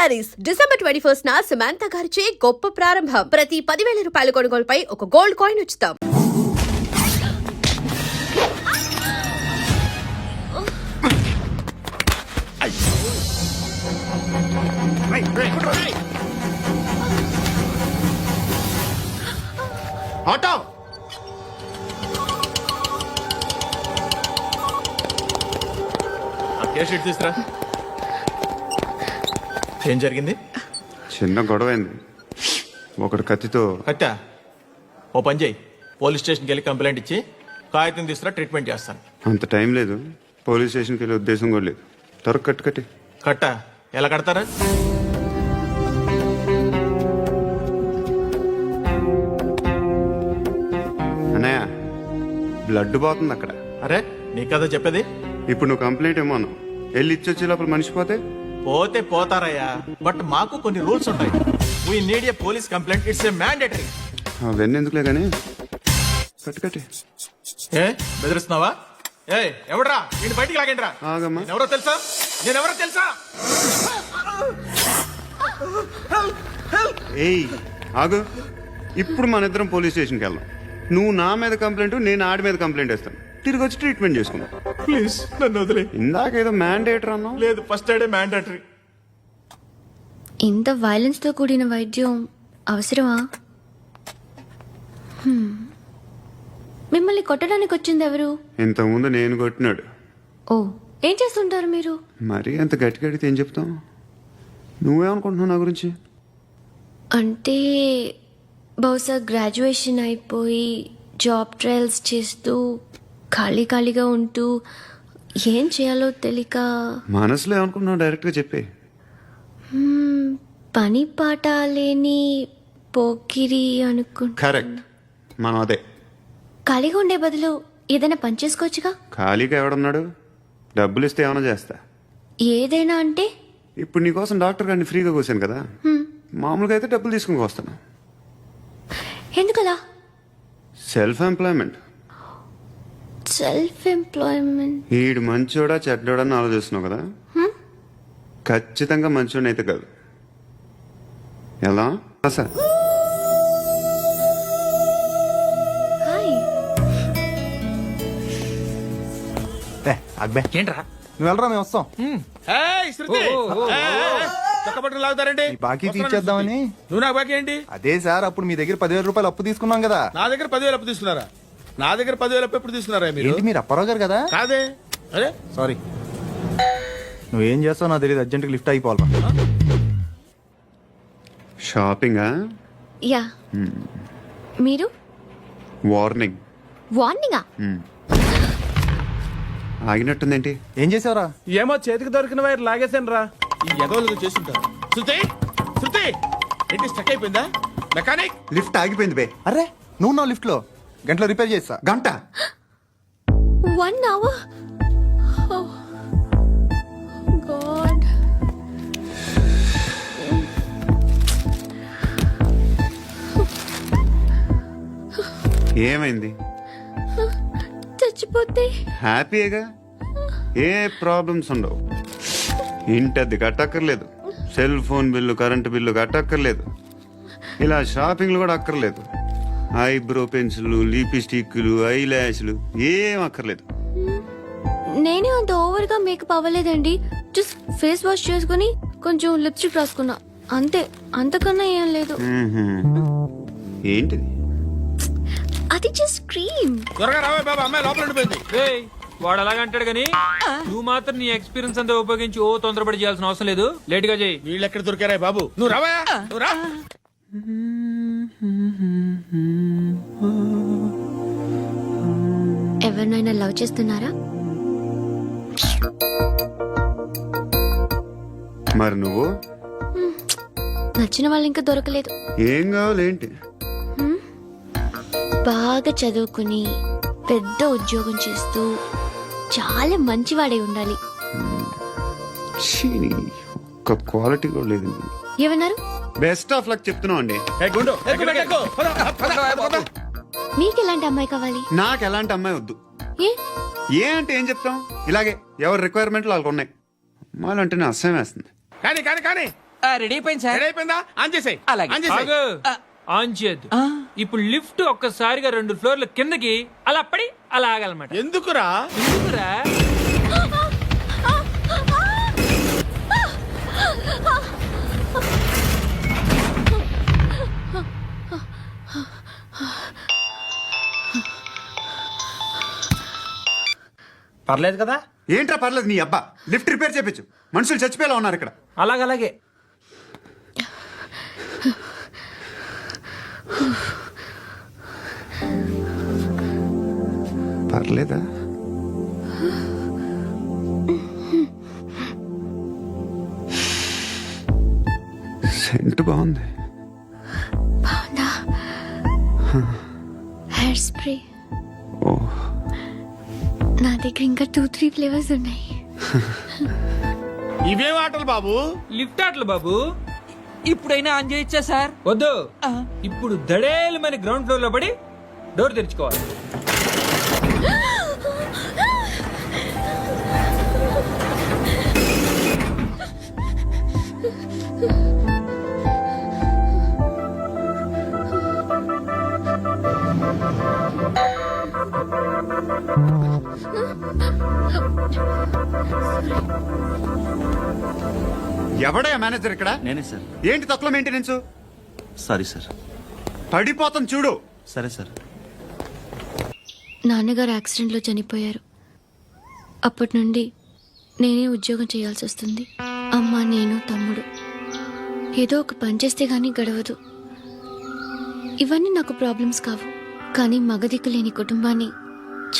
Saris December 21 Samantha గారిచే గొప్ప ప్రారంభం. ప్రతి 10,000 రూపాయల కొనుగోలుపై ఒక గోల్డ్ కాయిన్ ఉచితం. ఆటో షీట్ తీసురా. ఏం జరిగింది? చిన్న గొడవ అయింది. ఒకడు కత్తితో. కట్టా? ఓ పని చేయి, పోలీస్ స్టేషన్కి వెళ్ళి కంప్లైంట్ ఇచ్చి కాగితం తీసుకురా, ట్రీట్మెంట్ చేస్తాను. అంత టైం లేదు, పోలీస్ స్టేషన్కి వెళ్ళే ఉద్దేశం కూడా లేదు. త్వరగా కట్టి కట్టా? ఎలా కడతారా? అన్నయ్య, బ్లడ్ పోతుంది అక్కడ. అరే నీ కదా చెప్పేది. ఇప్పుడు నువ్వు కంప్లైంట్ ఏమో అన్నావు, వెళ్ళి ఇచ్చొచ్చే లోపల మనిషి పోతే పోతే పోతారయ్యా, బట్ మాకు కొన్ని రూల్స్ ఉంటాయి. We need a police complaint, it's a mandatory. అవన్నీ ఎందుకులే కానీ కట్టి. ఏ బెదిరిస్తున్నావా? ఏ ఎవడ్రా నేను బయటికి లాగండి రా. ఆగమ్మా. ఎవరో తెలుసా? నేనెవరో తెలుసా? ఏయ్ ఆగు, ఇప్పుడు మన ఇద్దరం పోలీస్ స్టేషన్కి వెళ్దాం. నువ్వు నా మీద కంప్లైంట్, నేను ఆడి మీద కంప్లైంట్ వేస్తాను. తిరిగి వచ్చి ట్రీట్మెంట్ చేసుకుందాం. ప్లీజ్ నన్ను వదిలే. ఇందాకేదో మ్యాండేటర్ అన్నావు. లేదు, ఫస్ట్ ఎయిడే మ్యాండేటరీ. ఇంత వైలెన్స్ తో కూడిన వైద్యం అవసరమా? మిమ్మల్ని కొట్టడానికి వచ్చింది ఎవరు? ఇంతకుముందు నేను కొట్టినాడు. ఓ, ఏం చేస్తుంటారు మీరు? మరీ అంత గట్టి అడిగితే ఏం చెప్తాం? నువ్వేమనుకుంటున్నావు నా గురించి? అంటే బహుశా గ్రాడ్యుయేషన్ అయిపోయి జాబ్ ట్రయల్స్ చేస్తూ ఖాళీగా ఉంటూ ఏం చేయాలో తెలియక. మనసులో ఏమనుకుంటున్నావు డైరెక్ట్గా చెప్పే. పని పాట లేని పోకిరి అనుకుంటా. కరెక్ట్, మనం అదే. ఖాళీగా ఉండే బదులు ఏదైనా పని చేసుకోవచ్చుగా. ఖాళీగా ఎవడన్నాడు? డబ్బులు ఇస్తే ఏమైనా చేస్తా. ఏదైనా అంటే? ఇప్పుడు నీకోసం డాక్టర్ గారిని ఫ్రీగా కూర్చాను కదా, మామూలుగా అయితే డబ్బులు తీసుకుని వస్తాను. ఎందుకలా? Self employment. Self employment. ఈడు మంచోడా చెడ్డోడా అని ఆలోచిస్తున్నావు కదా, ఖచ్చితంగా మంచోడని అయితే కాదు. ఎలా సార్? హాయ్. ఏంట్రా నువ్వు వెళ్ళరా, మేము వస్తాం. లాగుతారండి. ఈ బాకీ తీర్చేద్దామని. నువ్వు నాకు బాకీ ఏంటి? అదే సార్, అప్పుడు మీ దగ్గర 10,000 రూపాయలు అప్పు తీసుకున్నాం కదా. నా దగ్గర 10,000 అప్పు తీసుకున్నారా? నా దగ్గర 10,000 అప్పు ఎప్పుడు తీసుకున్నారా మీరు? ఏంటి, మీరు అప్పారావు గారు కదా? కాదే. అరే సారీ. నువ్వేం చేస్తావు నాకు తెలియదు, అర్జెంట్గా లిఫ్ట్ అయిపోవాలి. షాపింగా? యా. మీరు? వార్నింగ్. వార్నింగా? ఆగినట్టుందేంటి? ఏం చేసావురా? ఏమో చేతికి దొరికిన వైర్ లాగేసాను రా. ఈ ఎగవలు చేస్తుంటారు. శృతి శృతి ఏంటి స్టక్ అయిపోయిందా? మెకానిక్. లిఫ్ట్ ఆగిపోయింది బే. అరే నువ్వు నా లిఫ్ట్ లో గంటలో రిపేర్ చేస్తా. గంట? 1 hour? Oh, God. ఏమైంది? చచ్చిపోతే? హ్యాపీగా, ఏ ప్రాబ్లమ్స్ ఉండవు. ఇంటద్ది కట్టక్కర్లేదు, cell phone bill, current bill కట్టక్కర్లేదు, ఇలా షాపింగ్లు కూడా అక్కర్లేదు. ఐబ్రో పెన్సిల్, లిప్స్టిక్లు, ఐ ల్యాష్లు ఏం అక్కర్లేదు. నేనే అంత ఓవర్ గా మేకప్ అవ్వలేదండి. జస్ట్ ఫేస్ వాష్ చేసుకుని కొంచెం లిప్స్టిక్ రాసుకున్నా అంతే, అంతకన్నా ఏం లేదు. ఏంటిది? అది జస్ట్ క్రీమ్. త్వరగా రావే బాబా, అమ్మాయి లోపల ఉండిపోయింది. వాడు అలాగంటాడు గానీ నువ్వు మాత్రం నీ ఎక్స్పీరియన్స్ అంతా ఉపయోగించి ఓ తొందరపడి చేయాల్సిన అవసరం లేదు. లేట్ గా చేయి. వీళ్ళు ఎక్కడ దొరికారా బాబు? నువ్వు రావా, నువ్వు రా. ఎవరినైనా లవ్ చేస్తున్నారా? మరి నువ్వు? నచ్చిన వాళ్ళు ఇంకా దొరకలేదు. ఏం కావాలి ఏంటి? బాగా చదువుకుని పెద్ద ఉద్యోగం చేస్తూ చాలా మంచివాడై ఉండాలి. ఒక్క క్వాలిటీ కూడా లేదు. ఏమన్నారు? బెస్ట్ ఆఫ్ లక్ చెప్తున్నావు అండి. మీకు ఎలాంటి అమ్మాయి కావాలి? నాకు ఎలాంటి అమ్మాయి వద్దు. ఏ అంటే ఏం చెప్తాం, ఇలాగే ఎవరి రిక్వైర్మెంట్లు వాళ్ళకు ఉన్నాయి. అమ్మాయిలు అంటేనే అసహ్యం వేస్తుంది. కానీ కానీ కానీ రెడీ అయిపోయింది సార్. రెడీ అయిపోయిందా? ఆన్ చేసేయ్. అలాగే. ఆన్ చేసేయ్. ఆగు. ఆన్ చేయద్దు. ఇప్పుడు లిఫ్ట్ ఒక్కసారిగా 2 ఫ్లోర్ల కిందకి అలా పడి అలా ఆగాలన్నమాట. ఎందుకురా? ఎందుకురా? పర్లేదు కదా? ఏంట్రా పర్లేదు నీ అబ్బా, లిఫ్ట్ రిపేర్ చేపించు. మనుషులు చచ్చిపోయేలా ఉన్నారు ఇక్కడ. అలాగలాగే. పర్లేదా? సెంట్ బాగుంది. బాగుందా? హెయిర్ స్ప్రే ఓ, నా దగ్గర ఇంకా 2-3 ఫ్లేవర్స్ ఉన్నాయి. ఇవేం ఆటలు బాబు? లిఫ్ట్ ఆటలు బాబు. ఇప్పుడైనా ఆన్ చేయొచ్చా సార్? వద్దు. ఇప్పుడు దడేలు మన గ్రౌండ్ ఫ్లోర్ లో పడి డోర్ తెరుచుకోవాలి. ఎవడయ్యా మేనేజర్ ఇక్కడ? నేనే సార్. ఏంటి తక్కువ మెయింటెనెన్స్? Sorry sir. పడిపోతాం చూడు. సరే సార్. నాన్నగారు యాక్సిడెంట్లో చనిపోయారు. అప్పటి నుండి నేనే ఉద్యోగం చేయాల్సి వస్తుంది. అమ్మ, నేను, తమ్ముడు ఏదో ఒక పని చేస్తే గానీ గడవదు. ఇవన్నీ నాకు ప్రాబ్లమ్స్ కావు, కానీ మగదిక్కు లేని కుటుంబాన్ని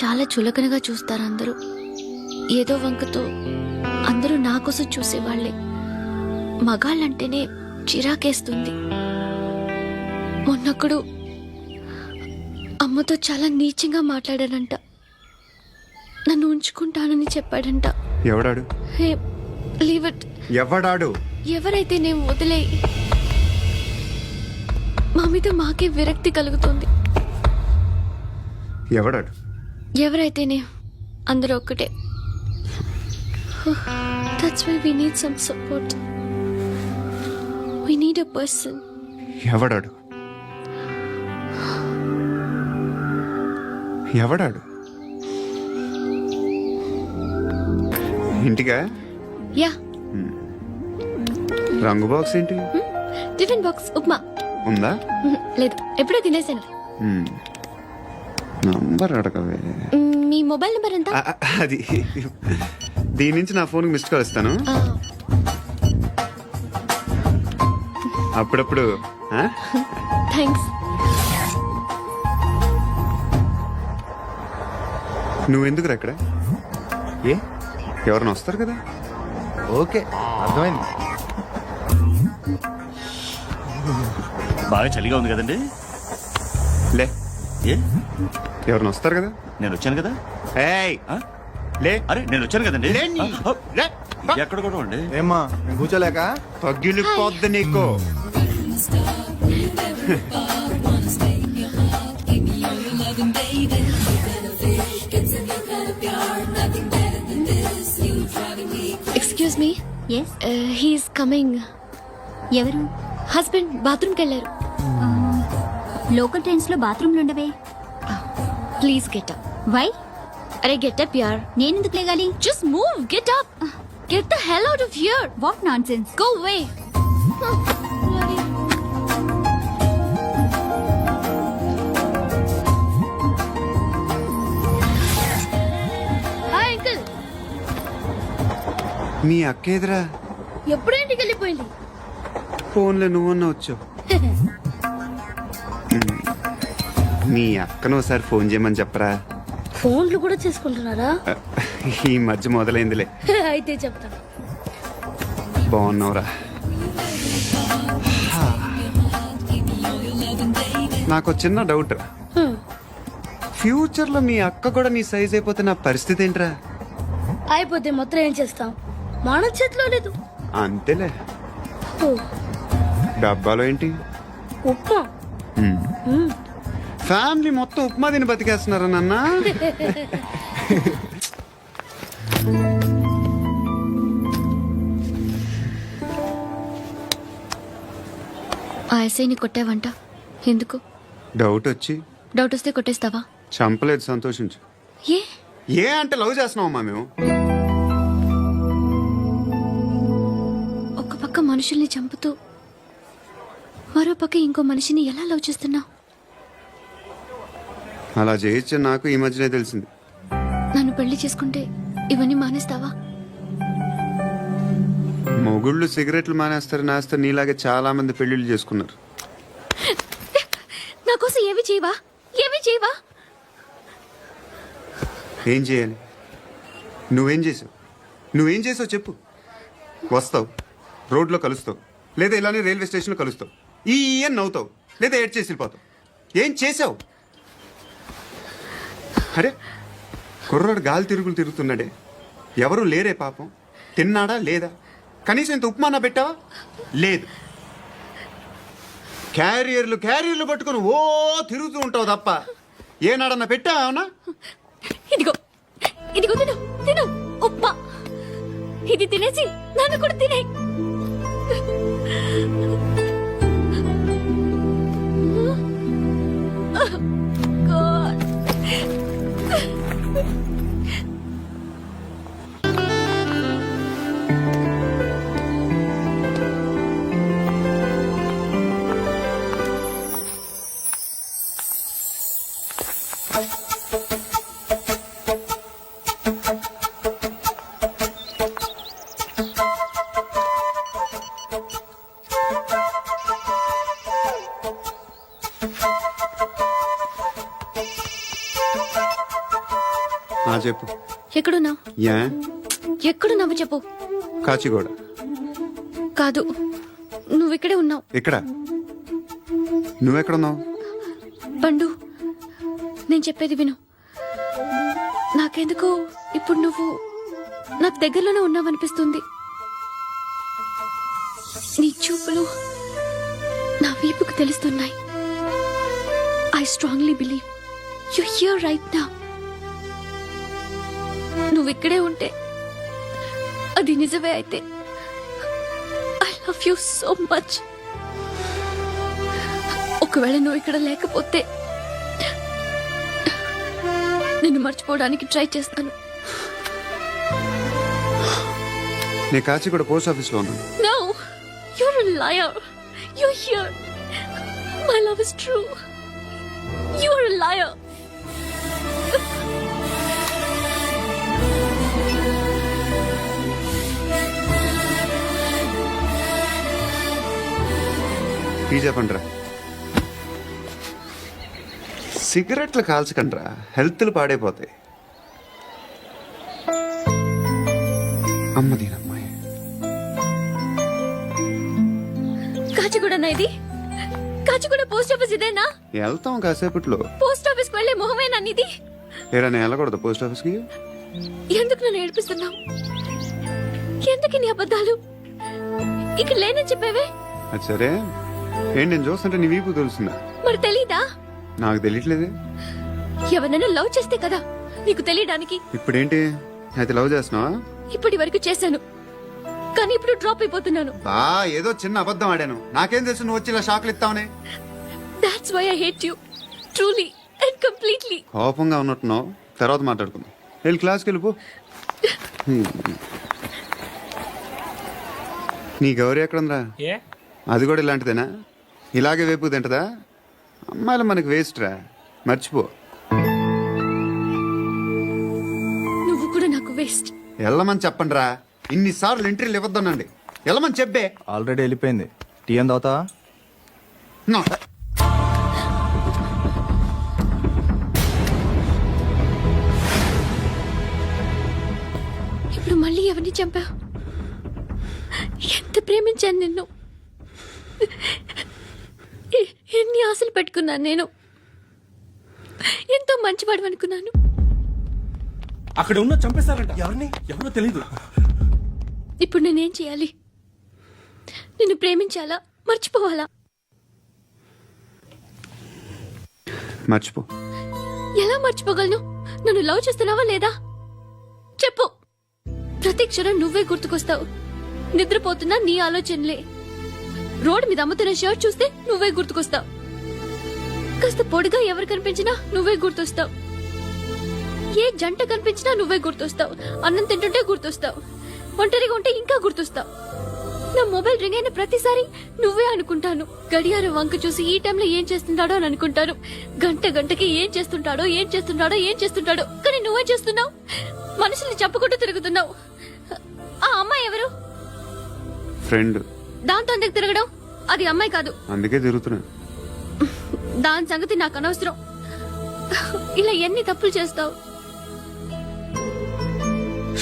చాలా చులకనగా చూస్తారు అందరూ. ఏదో వంకతో అందరూ నా కోసం చూసేవాళ్లే. మగాళ్ళంటేనే చిరాకేస్తుంది. మొన్నొక్కడు అమ్మతో చాలా నీచంగా మాట్లాడాడంట. నన్ను ఉంచుకుంటానని చెప్పాడంట. ఎవడాడు? హే, లీవ్ ఇట్. ఎవడాడు? ఎవరైతే నేను వదిలే. మా మీద మాకే విరక్తి కలుగుతుంది. ఎవడాడు? ఎవరైతేనే అందరూ ఒక్కటే. That's why we need some support. We need a person. ఎవడాడు? ఎవడాడు? ఇంటికా? యా. రంగు బాక్స్ ఏంటి? Tiffin box upma. ఉందా? లేదు, ఎప్పుడో తినేసాను. నంబర్ అడగవే. మీ మొబైల్ నెంబర్ ఎంత? అది దీని నుంచి నా ఫోన్కి మిస్డ్ కాల్ ఇస్తాను. అప్పుడప్పుడు. థ్యాంక్స్. నువ్వెందుకు అక్కడ? ఏ? ఎవరైనా వస్తారు కదా. ఓకే, అర్థమైంది. బాగా చలిగా ఉంది కదండి. లే, ఏ ఎవరైనా వస్తారు కదా. నేను వచ్చాను కదా. ఏయ్, ఆ? లే. అరే నేను వచ్చాను కదండి. లే నీ. లే. ఎక్కడ కూడా అండి. ఏమ్మా, నేను కూర్చోలేక? పగిలిపోద్ది నీకు. Excuse me. He's coming. ఎవరు? హస్బెండ్ బాత్రూమ్కి వెళ్ళారు. లోకల్ ట్రైన్స్ లో బాత్రూమ్లు ఉండవే. Please get up. వై? అరే గెట్ అప్ యార్. నేనెందుకు లేగాలి? Just move, get up. Get the hell out of here. What nonsense. Go away. Hi uncle. మీ అక్క ఎదురా? ఎప్పుడు ఇంటికి వెళ్ళిపోయింది? ఫోన్లో నువ్వన్నా వచ్చు. మీ అక్కను ఒకసారి ఫోన్ చేయమని చెప్పరా. ఫోన్లు కూడా చేసుకుంటున్నారా? ఈ మధ్య మొదలైందిలే. అయితే చెప్తా. బాగున్నావురా? నాకు చిన్న డౌట్. ఫ్యూచర్ లో మీ అక్క కూడా నీ సైజ్ అయిపోతే నా పరిస్థితి ఏంట్రా? అయిపోతే మొత్తం ఏం చేస్తాం? మన చేతిలో లేదు. అంతేలే. డబ్బాలో ఏంటి? ఉప్మా. ఫ్యామిలీ మొత్తం ఉప్మా తిని బతికేస్తున్నారా నాన్న? ఆ ఎస్ఐని కొట్టావంట ఎందుకు? డౌట్ వచ్చి డౌట్ వస్తే కొట్టేస్తావా? చంపలేదు, సంతోషించు. ఏ ఏ అంటే లవ్ చేస్తున్నావమ్మా మేము. ఒక పక్క మనుషుల్ని చంపుతూ మరో పక్క ఇంకో మనిషిని ఎలా లవ్ చేస్తున్నావు? అలా చేయొచ్చు నాకు ఈ మధ్యనే తెలిసింది. నన్ను పెళ్లి చేసుకుంటే ఇవన్నీ మానేస్తావా? మొగుళ్ళు సిగరెట్లు మానేస్తారు నీలాగే చాలా మంది పెళ్లిళ్ళు చేసుకున్నారు. నా కోసం ఏమి చేయవా? ఏమి చేయవా? ఏం చేయాలి? నువ్వేం చేసావు చెప్పు. వస్తావు, రోడ్లో కలుస్తావు, లేదా ఇలానే రైల్వే స్టేషన్లో కలుస్తావు, ఈ అని నవ్వుతావు, లేదా ఏడ్ చేసి వెళ్ళిపోతావు. ఏం చేసావు? అరే కుర్రాడు గాలి తిరుగుతున్నాడే, ఎవరు లేరే పాపం. తిన్నాడా లేదా? కనీసం ఇంత ఉప్మానా పెట్టావా? లేదు. క్యారియర్లు పట్టుకొని ఓ తిరుగుతూ ఉంటావు తప్ప ఏనాడన్నా పెట్టావా? అవునా? ఇదిగో ఇదిగో తిను తిను ఉప్మా. ఇది తినేసి నన్ను కూడా తినే. చెప్పు. ఎక్కడున్నావు? యా ఎక్కడున్నావు చెప్పు. కాచిగూడ. కాదు, నువ్వు ఇక్కడే ఉన్నావు. ఇక్కడ నువ్వెక్కడున్నావు? పండు, నేను చెప్పేది విను. నాకెందుకు ఇప్పుడు నువ్వు నాకు దగ్గరలోనే ఉన్నావనిపిస్తుంది. నీ చూపులు నా వీపుకు తెలుస్తున్నాయి. I strongly believe you here right now. నువ్వు ఇక్కడే ఉంటే అది నిజమే అయితే I love you so much. ఒకవేళ నువ్వు ఇక్కడ లేకపోతే నిన్ను మర్చిపోవడానికి ట్రై చేస్తాను. నేను కాచిగూడ పోస్ట్ ఆఫీస్లో ఉన్నాను. No, you're a liar. You're here. My love is true. You're a liar. చెప్పండిరా, సిగరెట్లు కాల్చకండ్రా, హెల్త్లు పాడైపోతాయి. అమ్మదీనమ్మాయి. కాచిగూడనా ఇది? కాచిగూడ పోస్ట్ ఆఫీస్ ఇదేనా? వెళ్తాం కాసేపట్లో. పోస్ట్ ఆఫీస్ కు వెళ్లే మొహమేనా నీది? ఏరా నేను వెళ్ళకూడదు పోస్ట్ ఆఫీస్కి? ఎందుకు నన్ను ఏడిపిస్తున్నావు? ఎందుకు నీ అబద్ధాలు? ఇక్కడ లేనని చెప్పేవే. అది సరే, ఏంటి నేను చూస్తుంటే నీ వీపు తెలుస్తుందా? మరి తెలీదా? నాకు తెలియట్లేదే. ఎవరైనా లవ్ చేస్తే కదా నీకు తెలియడానికి. ఇప్పుడేంటి అయితే లవ్ చేస్తున్నావా? ఇప్పటి వరకు చేశాను, కానీ ఇప్పుడు డ్రాప్ అయిపోతున్నాను. ఏదో చిన్న అబద్ధం ఆడాను. నాకేం తెలుసు నువ్వు వచ్చి ఇలా షాక్లు ఇస్తావనే. That's why I hate you. Truly and completely. కోపంగా ఉన్నట్టున్నావు, తర్వాత మాట్లాడుకుందాం. వెళ్ళి క్లాస్కి వెళ్ళిపో. నీ గౌరీ ఎక్కడుందా? ఏ అది కూడా ఇలాంటిదేనా? ఇలాగే వేపు తింటదా? అమ్మాయిలు మనకి వేస్ట్ రా, మర్చిపో. నువ్వు కూడా నాకు వేస్ట్. వెళ్ళమని చెప్పండి రా. ఇన్నిసార్లు ఎంట్రీలు ఇవ్వద్దనండి. వెళ్ళమని చెప్పే. ఆల్రెడీ వెళ్ళిపోయింది. టీ అని తాగుతావా? నో. ఇప్పుడు మళ్ళీ ఎవరిని చంపా? ఎంత ప్రేమించాను నిన్ను, ఎన్ని ఆశలు పెట్టుకున్నాను నేను. ఎంతో మంచివాడు అనుకున్నాను. అక్కడ ఉన్న చంపేశారంట. ఎవరిని? ఎవరో తెలీదు. ఇప్పుడు నేనేం చేయాలి? నిన్ను ప్రేమించాలా, మర్చిపోవాలా? మర్చిపో. ఎలా మర్చిపోగలను? నన్ను లవ్ చేస్తున్నావా లేదా చెప్పు. ప్రతి క్షణం నువ్వే గుర్తుకొస్తావు. నిద్రపోతున్నా నీ ఆలోచనలే. రోడ్డు మీద అమ్ముతున్న షర్ట్ చూస్తే నువ్వే గుర్తుకొస్తావు. కాస్త పొడిగా ఎవరు కనిపించినా నువ్వే గుర్తొస్తావు. ఏ జంట కనిపించినా నువ్వే గుర్తొస్తావు. అన్నం తింటుంటే గుర్తొస్తావు. ఒంటరిగా ఉంటే ఇంకా గుర్తొస్తావు. నా మొబైల్ రింగ్ అయిన ప్రతిసారి నువ్వే అనుకుంటాను. గడియారం వంక చూసి ఈ టైంలో ఏం చేస్తుంటాడో అని అనుకుంటాను. గంటకి ఏం చేస్తుంటాడో కానీ నువ్వే చేస్తున్నావు. మనుషుల్ని చెప్పుకుంటూ తిరుగుతున్నావు. ఆ అమ్మాయి ఎవరు? ఫ్రెండ్. దాంతో ఎందుకు తిరగడం? అది అమ్మాయి కాదు. అందుకే తిరుగుతున్నా. దాని సంగతి నాకు అనవసరం. ఇలా ఎన్ని తప్పులు చేస్తావు?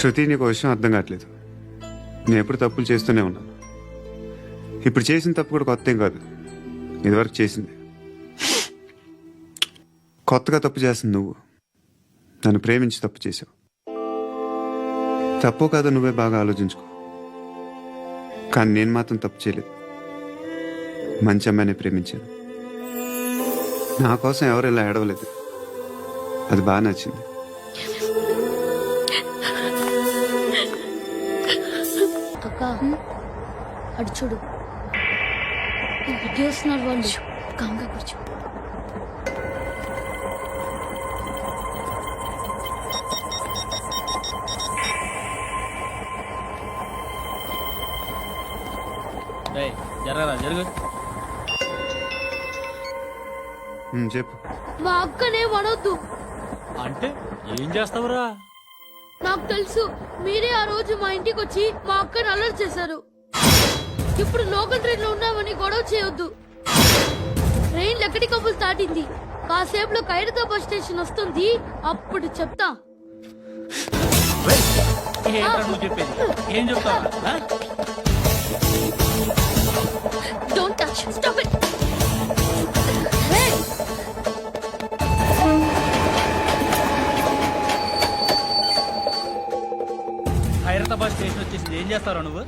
శృతి, నీకు విషయం అర్థం కావట్లేదు. నేను ఎప్పుడు తప్పులు చేస్తూనే ఉన్నాను. ఇప్పుడు చేసిన తప్పు కూడా కొత్త ఏం కాదు, ఇదివరకు చేసింది. కొత్తగా తప్పు చేస్తుంది నువ్వు. నన్ను ప్రేమించి తప్పు చేసావు. తప్పు కాదో నువ్వే బాగా ఆలోచించుకో. కానీ నేను మాత్రం తప్పు చేయలేదు. మంచి అమ్మాయిని ప్రేమించాను. నా కోసం ఎవరు ఇలా ఏడవలేదు. అది బాగా నచ్చింది. అక్క అడు చూడు, చేస్తున్నారు వాళ్ళు. కాంగా కూర్చో. జరగరా జరుగు. చెప్పు. మా అక్కనే వనొద్దు. అంటే ఏం చేస్తావురా? నాకు తెలుసు, మీరే ఆ రోజు మా ఇంటికి వచ్చి మా అక్కని అలర్ట్ చేశారు. ఇప్పుడు లోకల్ ట్రైన్ లో ఉన్నామని గొడవ చేయొద్దు. ట్రైన్ ఎక్కడి కబుల్ దాటింది. కాసేపులో ఖైరతాబాద్ స్టేషన్ వస్తుంది. అప్పుడు చెప్తా. నువ్వు చెప్పేది ఏం చెప్తావా? Don't touch. Stop it. Khairatabad station వచ్చేసింది. ఏం చేస్తారా నువ్వు?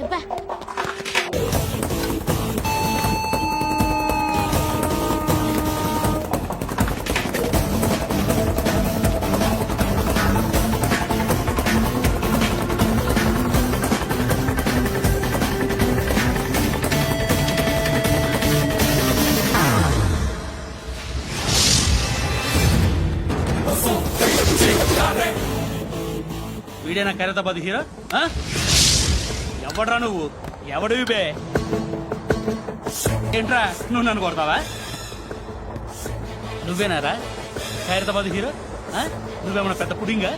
వీడేనా ఖైరతాబాద్ హీరో? ఎవడ్రా నువ్వు? ఎవడివి బే? ఏంట్రా నువ్వు నన్ను కొడతావా? నువ్వేనారా ఖైరతాబాద్ హీరో? నువ్వేమన్నా పెద్ద పుడింగా?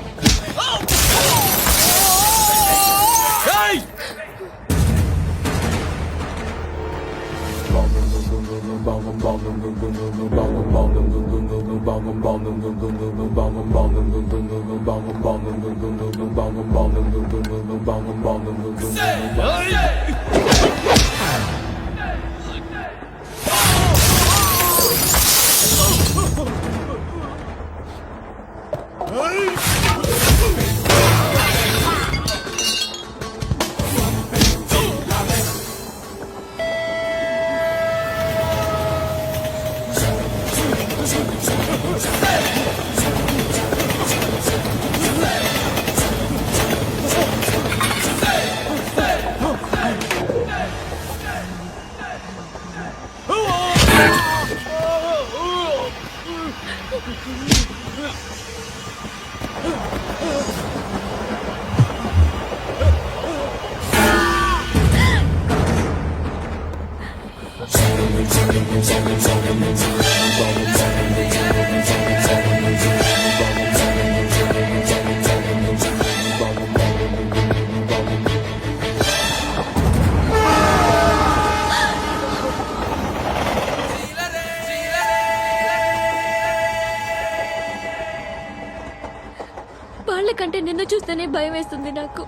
వాళ్ళకంటే నిన్ను చూస్తేనే భయం వేస్తుంది నాకు.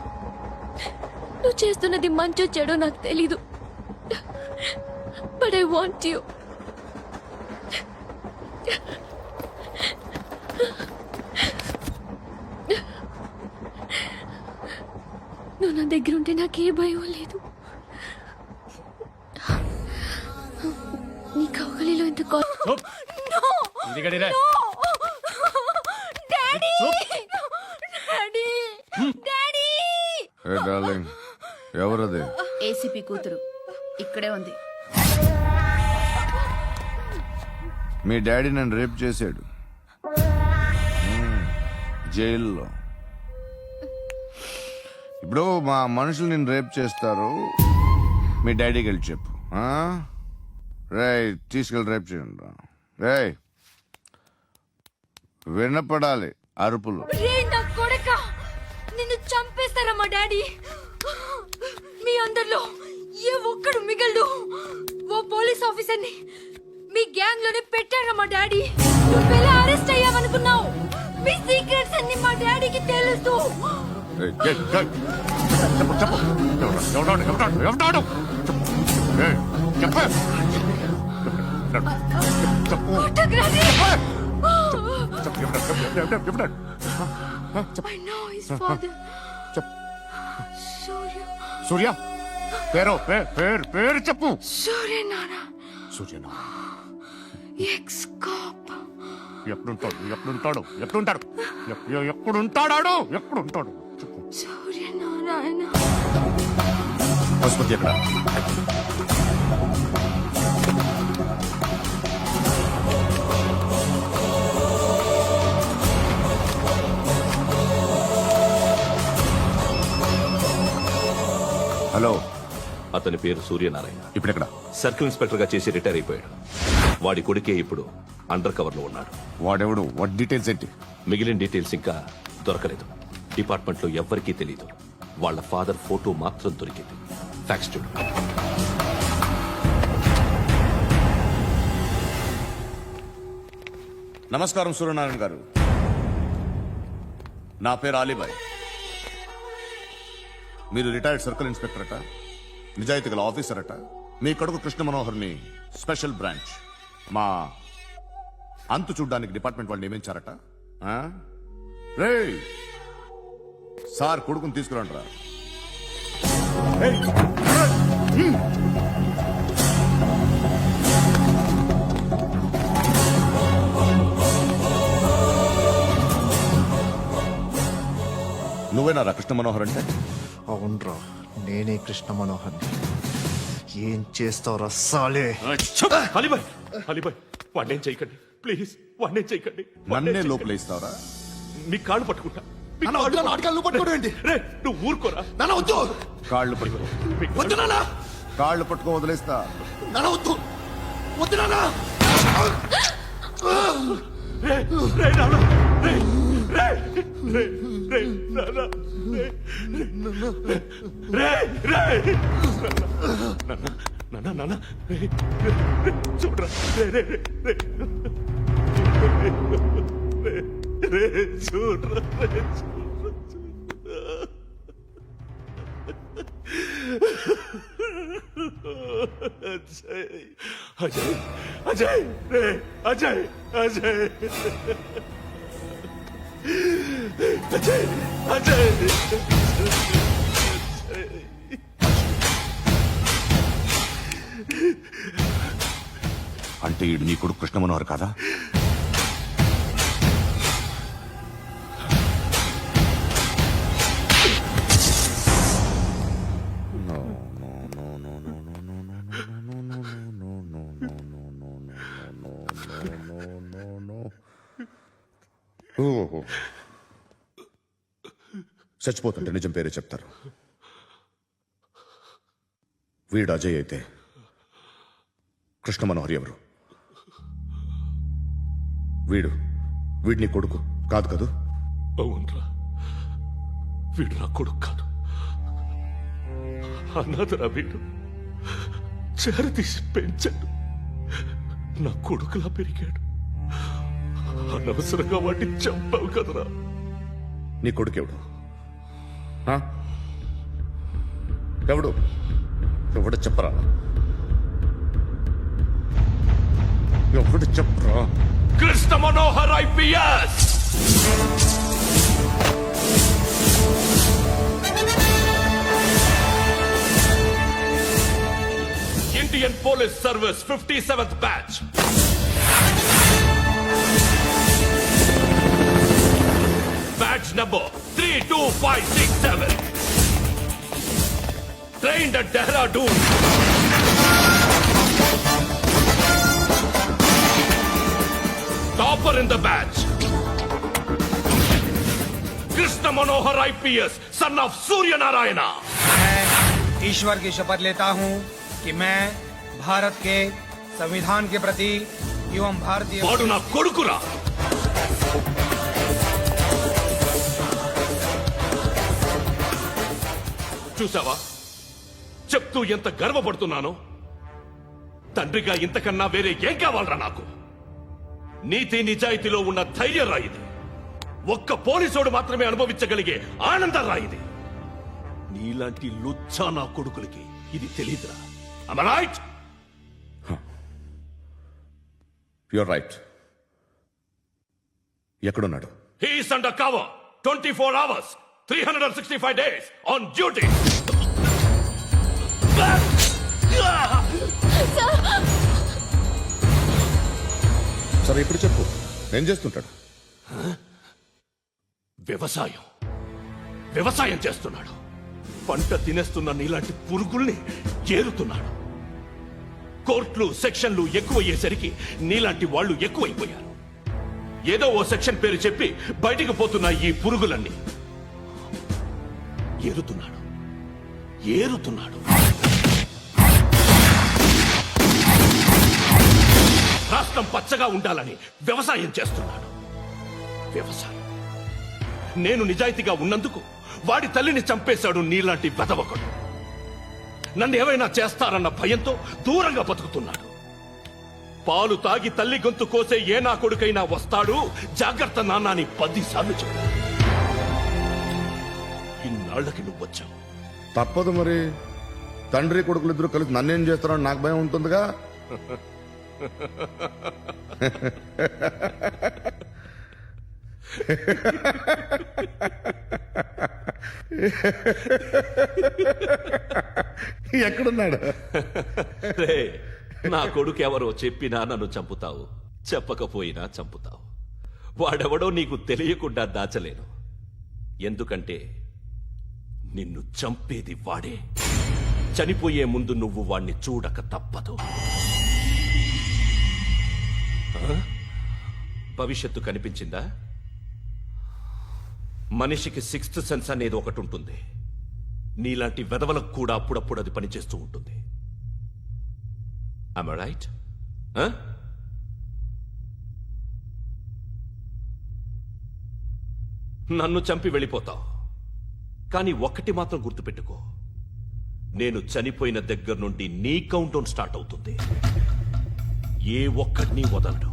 నువ్వు చేస్తున్నది మంచో చెడో నాకు తెలీదు. But I want you. నువ్వు నా దగ్గర ఉంటే నాకే భయం లేదు. నీ కౌగలిలో ఎంత ఎవరది? ఏసీపీ కూతురు ఇక్కడే ఉంది. మీ డాడీ నన్ను రేప్ చేశాడు జైల్లో. ఇప్పుడు మా మనుషులు నేను రేప్ చేస్తారు, మీ డాడీకి వెళ్ళి చెప్పు. రేయ్ తీసుకెళ్ళి రేప్ చేయండి. రేయ్ వినపడాలి అరుపులు. నిన్ను చంపేస్తారా మా డాడీ? మీ అందరిలో ఏ ఒక్కడు మిగలడు. ఓ పోలీస్ ఆఫీసర్ని మీ గ్యాంగ్ లోనే పెట్టారా మా డాడీ? నువ్వెలా అరెస్ట్ అయ్యావనుకున్నావు? మీ సీక్రెట్స్ అన్ని మా డాడీకి తెలుసు. ఏయ్, ఏయ్, ఏయ్. చెప్పు, చెప్పు. ఎవడాడు? ఏయ్, చెప్పు. చెప్పు. ఆటోగ్రాఫీ. చెప్పు, ఎవడాడు? I know his father. చెప్పు. సూర్య. సూర్య పేరు చెప్పు. సూర్యనారాయణ. సూర్యనా ఎక్స్ కాప్. ఎప్పుడుంటాడు చెప్పు. సూర్యనారాయణ. ఆసుపత్రి ఎక్కడ? హలో, అతని పేరు సూర్యనారాయణ. ఇప్పుడెక్కడ? సర్కిల్ ఇన్స్పెక్టర్ గా చేసి రిటైర్ అయిపోయాడు. వాడి కొడుకే ఇప్పుడు అండర్ కవర్ లో ఉన్నాడు. వాడెవడు? వాట్ డీటెయిల్స్ ఏంటి? మిగిలిన డీటెయిల్స్ ఇంకా దొరకలేదు. డిపార్ట్మెంట్ లో ఎవ్వరికీ తెలియదు. వాళ్ళ ఫాదర్ ఫోటో మాత్రం దొరికింది. ఫ్యాక్స్ చూడు. నమస్కారం సూర్యనారాయణ గారు. నా పేరు అలీబాయ్. మీరు రిటైర్డ్ సర్కిల్ ఇన్స్పెక్టర్ అట, నిజాయితీ గల ఆఫీసర్ అట. మీ కొడుకు కృష్ణ మనోహర్ని స్పెషల్ బ్రాంచ్ మా అంతు చూడ్డానికి డిపార్ట్మెంట్ వాళ్ళు నియమించారట. రే సార్ కొడుకుని తీసుకురండి రా. నువ్వేనా కృష్ణ మనోహర్ అంటే? అవునరా, నేనే కృష్ణ మనోహర్. ఏం చేస్తావు రస్సాలే? అలీబాయ్, వాడినేం చేయకండి ప్లీజ్. వాడినేం చేయకండి. నన్నే లోపల ఇస్తావరా? మీ కాళ్ళు పట్టుకుంటా. రే, నువ్వు ఊరుకోరా. కాళ్ళు పట్టుకో. కాళ్ళు పట్టుకో వదిలేస్తా. రే, నాన్న, రే, రే, రే, రే, నాన్న, రే, రే, రే, నాన్న, రే, రే, రే, చూడరా, రే, రే, రే, రే, రే, చూడరా, రే, అజయ్, అజయ్, రే, అజయ్, అజయ్, అజయ్, అజయ్. అంటే ఈడు నీ కొడుకు కృష్ణ మనోహర్ కాదా? చచ్చిపోతుంటే నిజం పేరే చెప్తారు. వీడు అజయ్ అయితే కృష్ణ మనోహర్ ఎవరు? వీడిని కొడుకు కాదు కదూ? అవునరా, వీడు నా కొడుకు కాదు. అన్నదరా వీడు. చేరతీసి పెంచాడు. నా కొడుకులా పెరిగాడు. అనవసరంగా వాటిని చంపావు కదరా. నీ కొడుకెవడు? ఎవడు? ఎవడు చెప్పరా? ఎవడు చెప్పరా? Krishna Manohar IPS. Indian police service 57th batch. Badge number 32567. Trained at Dehradun. Number in the batch. Krishna Manohar IPS, son of Suryanarayana. ईश्वर की शपथ लेता हूँ कि मैं भारत के संविधान के प्रति एवं भारतीय వాడు నా కొడుకురా. చూసావా, చెప్తూ ఎంత గర్వపడుతున్నానో. తండ్రిగా ఇంతకన్నా వేరే ఏం కావాలరా నాకు? నీతి నిజాయితీలో ఉన్న ధైర్యం రా ఇది. ఒక్క పోలీసోడు మాత్రమే అనుభవించగలిగే ఆనందం రా ఇది. నీలాంటి లుచ్చా నా కొడుకులకి ఇది తెలీదురా. Am I right? You're right. ఎక్కడున్నాడు? He is under cover 24 hours, 365 days on duty. సరే ఇప్పుడు చెప్పు, ఏం చేస్తుంటాడు? వ్యవసాయం చేస్తున్నాడు. పంట తినేస్తున్న నీలాంటి పురుగుల్ని ఏరుతున్నాడు. కోర్టులు సెక్షన్లు ఎక్కువయ్యేసరికి నీలాంటి వాళ్ళు ఎక్కువైపోయారు. ఏదో ఓ సెక్షన్ పేరు చెప్పి బయటికి పోతున్న ఈ పురుగులన్నీ ఏరుతున్నాడు. రాష్ట్రం పచ్చగా ఉండాలని వ్యవసాయం చేస్తున్నాడు. నేను నిజాయితీగా ఉన్నందుకు వాడి తల్లిని చంపేశాడు నీలాంటి వెధవకుడు. నన్ను ఏమైనా చేస్తారన్న భయంతో దూరంగా బతుకుతున్నాడు. పాలు తాగి తల్లి గొంతు కోసే ఏ నా కొడుకైనా వస్తాడు. జాగ్రత్త నాన్న అని 10 సార్లు చెప్పాడు. ఇన్నాళ్ళకి నువ్వు వచ్చావు. తప్పదు మరి. తండ్రి కొడుకులు ఇద్దరు కలిసి నన్నేం చేస్తారని నాకు భయం ఉంటుందిగా. ఎక్కడున్నాడు? రే, నా కొడుకు ఎవరో చెప్పినా నన్ను చంపుతావు, చెప్పకపోయినా చంపుతావు. వాడెవడో నీకు తెలియకుండా దాచలేను. ఎందుకంటే నిన్ను చంపేది వాడే. చనిపోయే ముందు నువ్వు వాణ్ణి చూడక తప్పదు. భవిష్యత్తు కనిపించిందా? మనిషికి 6th సెన్స్ అనేది ఒకటి ఉంటుంది. నీలాంటి వెధవలకు కూడా అప్పుడప్పుడు అది పనిచేస్తూ ఉంటుంది. Am I right? నన్ను చంపి వెళ్ళిపోతావు. కానీ ఒక్కటి మాత్రం గుర్తుపెట్టుకో, నేను చనిపోయిన దగ్గర నుండి నీ కౌంట్ డౌన్ స్టార్ట్ అవుతుంది. ఏ ఒక్కడిని వదలడు.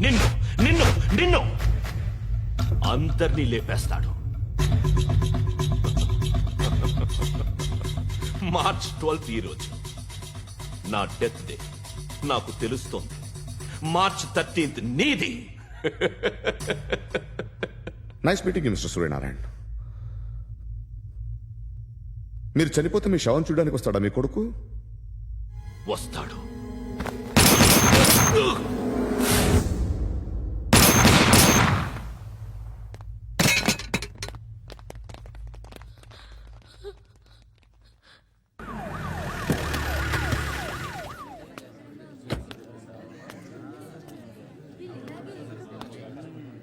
నిన్ను అందరినీ లేపేస్తాడు. మార్చ్ 12 ఈ రోజు నా డెత్ డే. నాకు తెలుస్తోంది. మార్చ్ 13 నీది. Nice meeting mister Suryanarayana. మీరు చనిపోతే మీ శవం చూడడానికి వస్తాడా మీ కొడుకు? వస్తాడు.